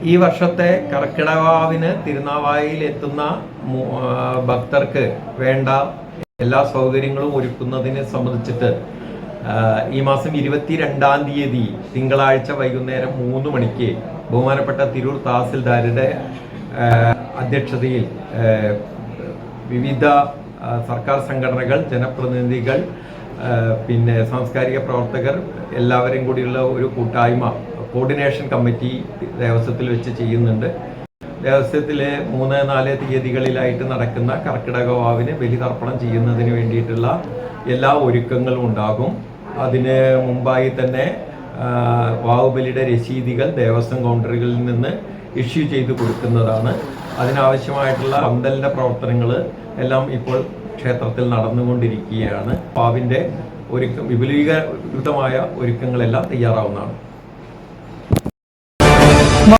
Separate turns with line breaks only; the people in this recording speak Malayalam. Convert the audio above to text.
ഈ വർഷത്തെ കർക്കിടകവാവിന് തിരുനാവായിൽ എത്തുന്ന ഭക്തർക്ക് വേണ്ട എല്ലാ സൗകര്യങ്ങളും ഒരുക്കുന്നതിനെ സംബന്ധിച്ചിട്ട് ഈ മാസം 22-ാം തീയതി തിങ്കളാഴ്ച വൈകുന്നേരം 3 മണിക്ക് ബഹുമാനപ്പെട്ട തിരൂർ തഹസിൽദാരുടെ അധ്യക്ഷതയിൽ വിവിധ സർക്കാർ സംഘടനകൾ, ജനപ്രതിനിധികൾ, പിന്നെ സാംസ്കാരിക പ്രവർത്തകർ എല്ലാവരും കൂടിയുള്ള ഒരു കൂട്ടായ്മ കോർഡിനേഷൻ കമ്മിറ്റി ദേവസ്വത്തിൽ വെച്ച് ചെയ്യുന്നുണ്ട്. ദേവസ്വത്തിലെ 3-4 തീയതികളിലായിട്ട് നടക്കുന്ന കർക്കിടക വാവിന് ബലിതർപ്പണം ചെയ്യുന്നതിന് വേണ്ടിയിട്ടുള്ള എല്ലാ ഒരുക്കങ്ങളും ഉണ്ടാകും. അതിന് മുമ്പായി തന്നെ വാവുബലിയുടെ രസീതികൾ ദേവസ്വം കൗണ്ടറുകളിൽ നിന്ന് ഇഷ്യൂ ചെയ്ത് കൊടുക്കുന്നതാണ്. അതിനാവശ്യമായിട്ടുള്ള പന്തലിൻ്റെ പ്രവർത്തനങ്ങൾ എല്ലാം ഇപ്പോൾ ക്ഷേത്രത്തിൽ നടന്നുകൊണ്ടിരിക്കുകയാണ്. വാവിൻ്റെ വിപുലീകൃതമായ ഒരുക്കങ്ങളെല്ലാം തയ്യാറാവുന്നതാണ്.